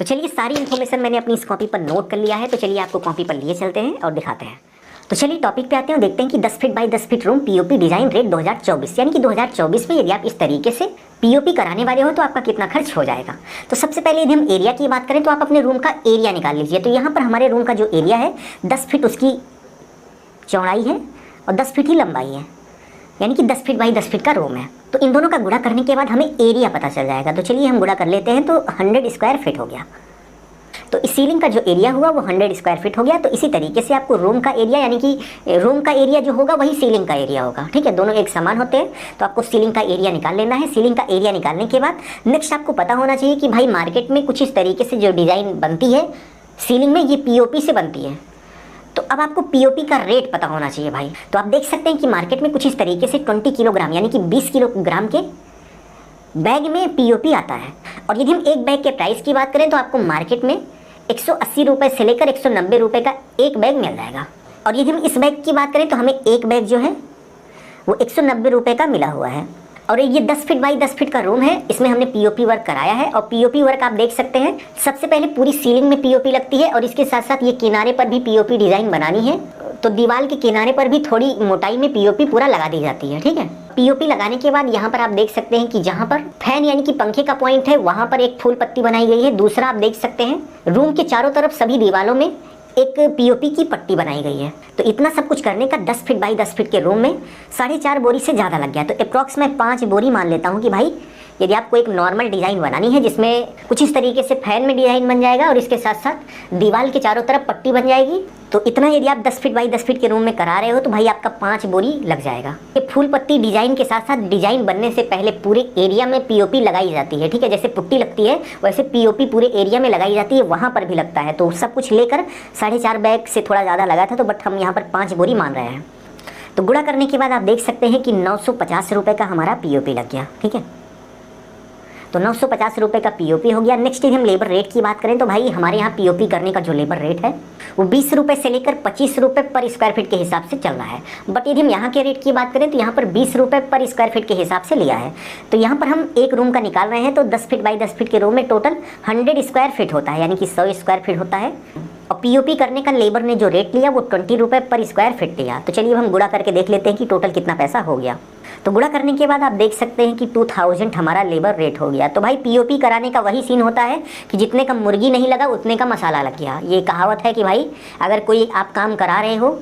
तो चलिए सारी इन्फॉर्मेशन मैंने अपनी इस कॉपी पर नोट कर लिया है। तो चलिए आपको कॉपी पर लिए चलते हैं और दिखाते हैं। तो चलिए टॉपिक पे आते हैं और देखते हैं कि 10 feet by 10 feet room POP design rate 2024, यानी कि 2024 में यदि आप इस तरीके से पीओपी कराने वाले हो तो आपका कितना खर्च हो जाएगा। तो सबसे पहले यदि हम एरिया की बात करें तो आप अपने रूम का एरिया निकाल लीजिए। तो यहाँ पर हमारे रूम का जो एरिया है 10 फीट उसकी चौड़ाई है और 10 फीट ही लंबाई है, यानी कि 10 फीट बाई 10 फीट का रूम है। तो इन दोनों का गुणा करने के बाद हमें एरिया पता चल जाएगा। तो चलिए हम गुणा कर लेते हैं। तो 100 स्क्वायर फीट हो गया। तो इस सीलिंग का जो एरिया हुआ वो 100 स्क्वायर फीट हो गया। तो इसी तरीके से आपको रूम का एरिया, यानी कि रूम का एरिया जो होगा वही सीलिंग का एरिया होगा। ठीक है, दोनों एक समान होते हैं। तो आपको सीलिंग का एरिया निकाल लेना है। सीलिंग का एरिया निकालने के बाद नेक्स्ट आपको पता होना चाहिए कि भाई मार्केट में कुछ इस तरीके से जो डिज़ाइन बनती है सीलिंग में, ये पीओपी से बनती है। तो अब आपको पीओपी का रेट पता होना चाहिए भाई। तो आप देख सकते हैं कि मार्केट में कुछ इस तरीके से 20 किलोग्राम यानी कि 20 किलोग्राम के बैग में पीओपी आता है। और यदि हम एक बैग के प्राइस की बात करें तो आपको मार्केट में 180 रुपये से लेकर 190 रुपये का एक बैग मिल जाएगा। और यदि हम इस बैग की बात करें तो हमें एक बैग जो है वो 190 रुपये का मिला हुआ है। और ये 10 फीट बाई 10 फीट का रूम है, इसमें हमने पीओपी वर्क कराया है। और पीओपी वर्क आप देख सकते हैं, सबसे पहले पूरी सीलिंग में पीओपी लगती है और इसके साथ साथ ये किनारे पर भी पीओपी डिज़ाइन बनानी है। तो दीवार के किनारे पर भी थोड़ी मोटाई में पीओपी पूरा लगा दी जाती है। ठीक है, पीओपी लगाने के बाद यहाँ पर आप देख सकते हैं कि जहाँ पर फैन यानी कि पंखे का पॉइंट है वहाँ पर एक फूल पत्ती बनाई गई है। दूसरा आप देख सकते हैं रूम के चारों तरफ सभी दीवारों में एक पीओपी की पट्टी बनाई गई है। तो इतना सब कुछ करने का 10 फीट बाई 10 फीट के रूम में 4.5 बोरी से ज़्यादा लग गया। तो अप्रॉक्स मैं 5 बोरी मान लेता हूँ कि भाई यदि आपको एक नॉर्मल डिज़ाइन बनानी है जिसमें कुछ इस तरीके से फैन में डिज़ाइन बन जाएगा और इसके साथ साथ दीवार के चारों तरफ पट्टी बन जाएगी, तो इतना यदि आप 10 फीट बाई 10 फीट के रूम में करा रहे हो तो भाई आपका 5 बोरी लग जाएगा। ये फूल पत्ती डिज़ाइन के साथ साथ डिज़ाइन बनने से पहले पूरे एरिया में पीओपी लगाई जाती है। ठीक है, जैसे पुट्टी लगती है वैसे पीओपी पूरे एरिया में लगाई जाती है, वहाँ पर भी लगता है। तो सब कुछ लेकर 4.5 बैग से थोड़ा ज़्यादा लगा था, तो बट हम यहाँ पर 5 बोरी मान रहे हैं। तो गुणा करने के बाद आप देख सकते हैं कि 950 रुपये का हमारा पीओपी लग गया। ठीक है, तो 950 रुपये का पीओपी हो गया। नेक्स्ट यदि हम लेबर रेट की बात करें तो भाई हमारे यहाँ पीओपी करने का जो लेबर रेट है वो 20 रुपये से लेकर 25 रुपये पर स्क्वायर फीट के हिसाब से चल रहा है। बट यदि हम यहाँ के रेट की बात करें तो यहाँ पर 20 रुपये पर स्क्वायर फीट के हिसाब से लिया है। तो यहाँ पर हम एक रूम का निकाल रहे हैं। तो 10 फीट बाई 10 फीट के रूम में टोटल 100 स्क्वायर फीट होता है, यानी कि 100 स्क्वायर फीट होता है। और पीओपी करने का लेबर ने जो रेट लिया वो 20 रुपये पर स्क्वायर फीट लिया। तो चलिए हम गुणा करके देख लेते हैं कि टोटल कितना पैसा हो गया। तो गुणा करने के बाद आप देख सकते हैं कि 2000 हमारा लेबर रेट हो गया। तो भाई पीओपी कराने का वही सीन होता है कि जितने का मुर्गी नहीं लगा उतने का मसाला लग गया। ये कहावत है कि भाई अगर कोई आप काम करा रहे हो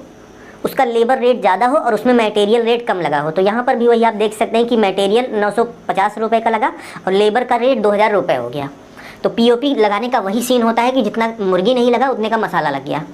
उसका लेबर रेट ज़्यादा हो और उसमें मटेरियल रेट कम लगा हो, तो यहाँ पर भी वही आप देख सकते हैं कि मटेरियल 950 रुपये का लगा और लेबर का रेट 2000 रुपये हो गया। तो पीओपी लगाने का वही सीन होता है कि जितना मुर्गी नहीं लगा उतने का मसाला लग गया।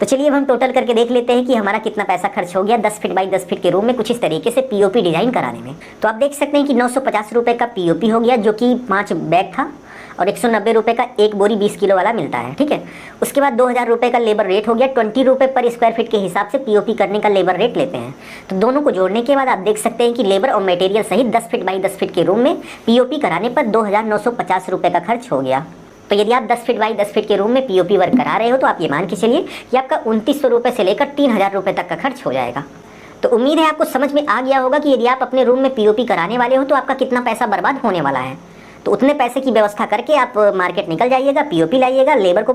तो चलिए अब हम टोटल करके देख लेते हैं कि हमारा कितना पैसा खर्च हो गया 10 फीट बाई 10 फीट के रूम में कुछ इस तरीके से पीओपी डिज़ाइन कराने में। तो आप देख सकते हैं कि 950 रुपये का पीओपी हो गया, जो कि 5 बैग था, और 190 रुपये का एक बोरी 20 किलो वाला मिलता है। ठीक है, उसके बाद 2000 रुपये का लेबर रेट हो गया। 20 रुपये पर स्क्वायर फीट के हिसाब से पीओपी करने का लेबर रेट लेते हैं। तो दोनों को जोड़ने के बाद आप देख सकते हैं कि लेबर और मटेरियल सहित 10 फीट बाई 10 फीट के रूम में पीओपी कराने पर 2950 रुपये का खर्च हो गया। तो यदि आप 10 फीट बाई 10 फीट के रूम में पीओपी वर्क करा रहे हो तो आप ये मान के चलिए कि आपका 2900 रुपये से लेकर 3000 रुपये तक का खर्च हो जाएगा। तो उम्मीद है आपको समझ में आ गया होगा कि यदि आप अपने रूम में पीओपी कराने वाले हो तो आपका कितना पैसा बर्बाद होने वाला है। तो उतने पैसे की व्यवस्था करके आप मार्केट निकल जाइएगा, पीओपी लाइएगा, लेबर को